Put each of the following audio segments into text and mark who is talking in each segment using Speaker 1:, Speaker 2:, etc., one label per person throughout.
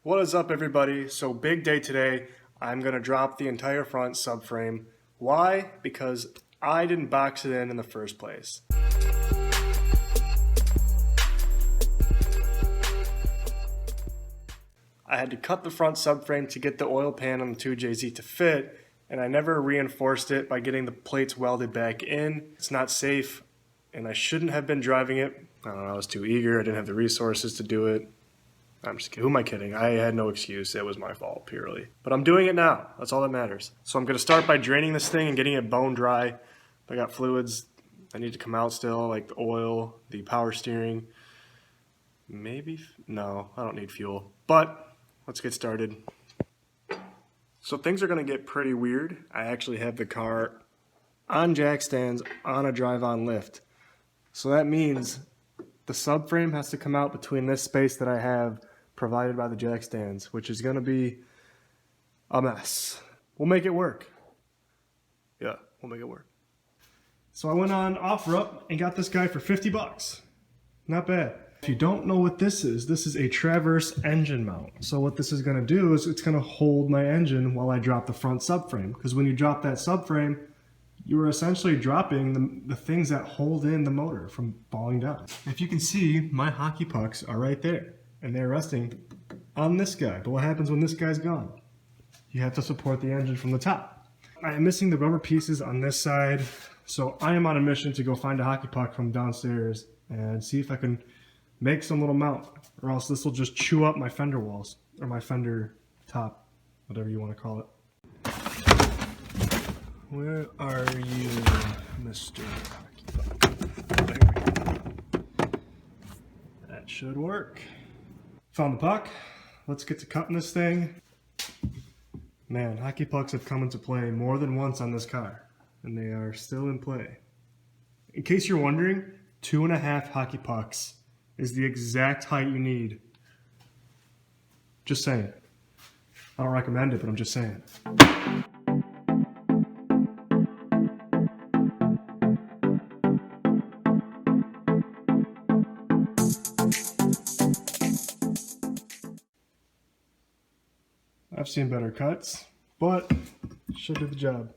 Speaker 1: What is up, everybody? So big day today. I'm gonna drop the entire front subframe. Why? Because I didn't box it in the first place. I had to cut the front subframe to get the oil pan on the 2JZ to fit, and I never reinforced it by getting the plates welded back in. It's not safe, and I shouldn't have been driving it. I don't know, I was too eager, I didn't have the resources to do it. I'm just kidding. Who am I kidding? I had no excuse. It was my fault, purely. But I'm doing it now. That's all that matters. So I'm going to start by draining this thing and getting it bone dry. I got fluids that need to come out still, like the oil, the power steering. Maybe? No, I don't need fuel. But let's get started. So things are going to get pretty weird. I actually have the car on jack stands on a drive-on lift. So that means the subframe has to come out between this space that I have provided by the jack stands, which is going to be a mess. We'll make it work. Yeah, we'll make it work. So I went on OfferUp and got this guy for 50 bucks. Not bad. If you don't know what this is a traverse engine mount. So what this is going to do is it's going to hold my engine while I drop the front subframe. Because when you drop that subframe, you are essentially dropping the things that hold in the motor from falling down. If you can see, my hockey pucks are right there, and they're resting on this guy. But what happens when this guy's gone? You have to support the engine from the top. I am missing the rubber pieces on this side, so I am on a mission to go find a hockey puck from downstairs and see if I can make some little mount, or else this will just chew up my fender walls, or my fender top, whatever you want to call it. Where are you, Mr. Hockey Puck? There we go. That should work. Found the puck. Let's get to cutting this thing. Man, hockey pucks have come into play more than once on this car, and they are still in play. In case you're wondering, 2.5 hockey pucks is the exact height you need. Just saying. I don't recommend it, but I'm just saying. I've seen better cuts, but should do the job.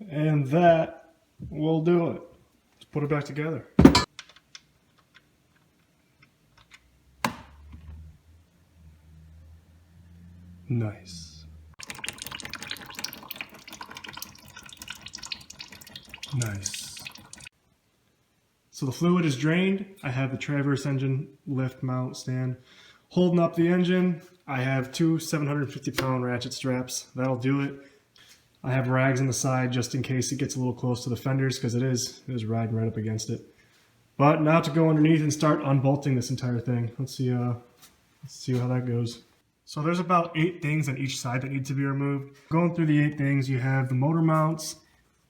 Speaker 1: And that will do it. Let's put it back together. Nice. Nice. So the fluid is drained. I have the traverse engine lift mount stand holding up the engine. I have two 750-pound ratchet straps. That'll do it. I have rags on the side just in case it gets a little close to the fenders, because it is riding right up against it. But now to go underneath and start unbolting this entire thing. Let's see how that goes. So there's about 8 things on each side that need to be removed. Going through the 8 things, you have the motor mounts.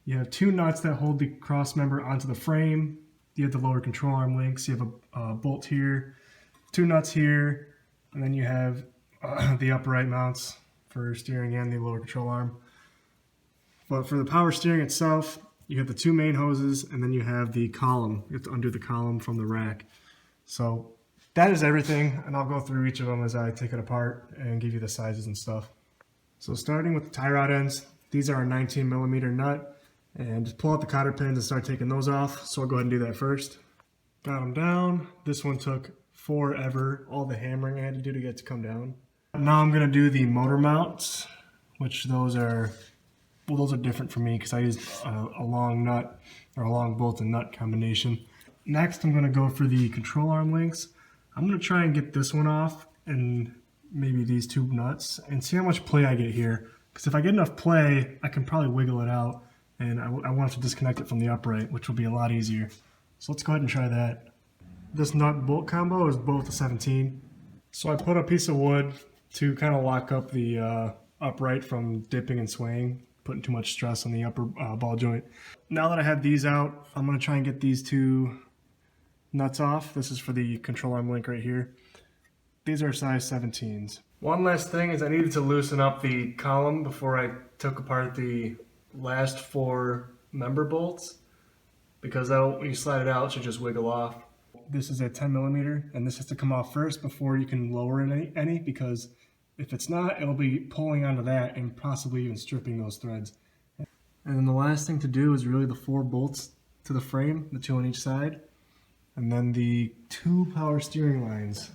Speaker 1: You have 2 nuts that hold the cross member onto the frame. You have the lower control arm links, you have a bolt here, 2 nuts here, and then you have the upright mounts for steering and the lower control arm. But for the power steering itself, you have the 2 main hoses, and then you have the column. You have to undo the column from the rack. So that is everything, and I'll go through each of them as I take it apart and give you the sizes and stuff. So starting with the tie rod ends, these are a 19mm nut. And just pull out the cotter pins and start taking those off. So I'll go ahead and do that first. Got them down. This one took forever. All the hammering I had to do to get it to come down. Now I'm going to do the motor mounts, which those are different for me because I used a long nut or a long bolt and nut combination. Next I'm going to go for the control arm links. I'm going to try and get this one off and maybe these 2 nuts and see how much play I get here. Because if I get enough play, I can probably wiggle it out. And I want to disconnect it from the upright, which will be a lot easier. So let's go ahead and try that. This nut bolt combo is both a 17. So I put a piece of wood to kind of lock up the upright from dipping and swaying, putting too much stress on the upper ball joint. Now that I have these out, I'm going to try and get these 2 nuts off. This is for the control arm link right here. These are size 17s. One last thing is I needed to loosen up the column before I took apart the last 4 member bolts, because when you slide it out, it should just wiggle off. This is a 10 millimeter, and this has to come off first before you can lower any, because if it's not, it'll be pulling onto that and possibly even stripping those threads. And then the last thing to do is really the 4 bolts to the frame, the 2 on each side, and then the 2 power steering lines.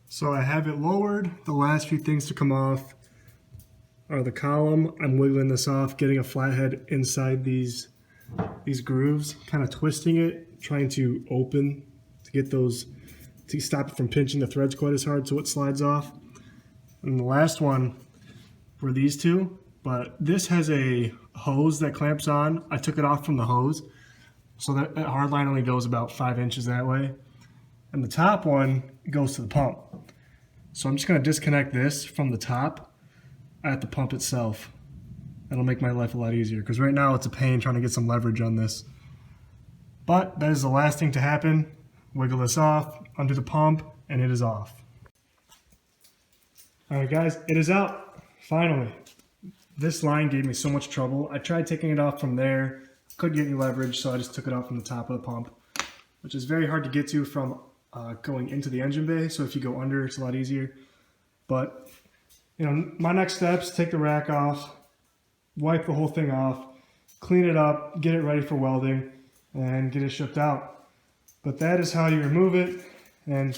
Speaker 1: So I have it lowered. The last few things to come off are the column. I'm wiggling this off, getting a flathead inside these grooves, kind of twisting it, trying to open to get those, to stop it from pinching the threads quite as hard so it slides off. And the last one were these two, but this has a hose that clamps on. I took it off from the hose, so that hard line only goes about 5 inches that way. And the top one goes to the pump. So I'm just gonna disconnect this from the top at the pump itself. That'll make my life a lot easier, because right now it's a pain trying to get some leverage on this. But that is the last thing to happen. Wiggle this off, undo the pump, and it is off. All right guys, it is out, finally. This line gave me so much trouble. I tried taking it off from there, couldn't get any leverage, so I just took it off from the top of the pump, which is very hard to get to from going into the engine bay. So if you go under, it's a lot easier. But you know, my next steps: take the rack off, wipe the whole thing off, clean it up, get it ready for welding, and get it shipped out. But that is how you remove it. And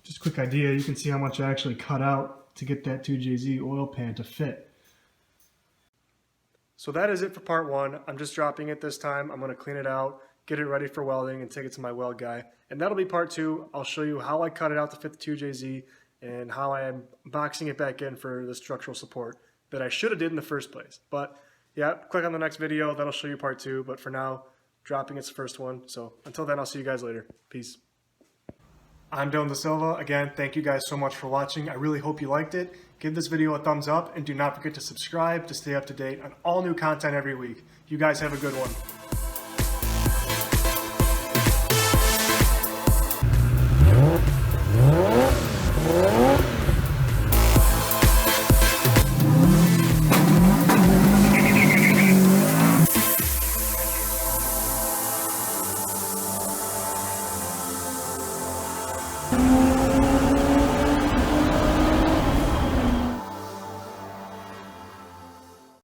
Speaker 1: just a quick idea, you can see how much I actually cut out to get that 2JZ oil pan to fit. So that is it for part 1. I'm just dropping it this time. I'm going to clean it out, get it ready for welding, and take it to my weld guy. And that'll be part 2. I'll show you how I cut it out to fit the 2JZ and how I am boxing it back in for the structural support that I should have did in the first place. But yeah, click on the next video. That'll show you part 2. But for now, dropping it's the first one. So until then, I'll see you guys later. Peace. I'm Dylon Da Silva. Again, thank you guys so much for watching. I really hope you liked it. Give this video a thumbs up, and do not forget to subscribe to stay up to date on all new content every week. You guys have a good one.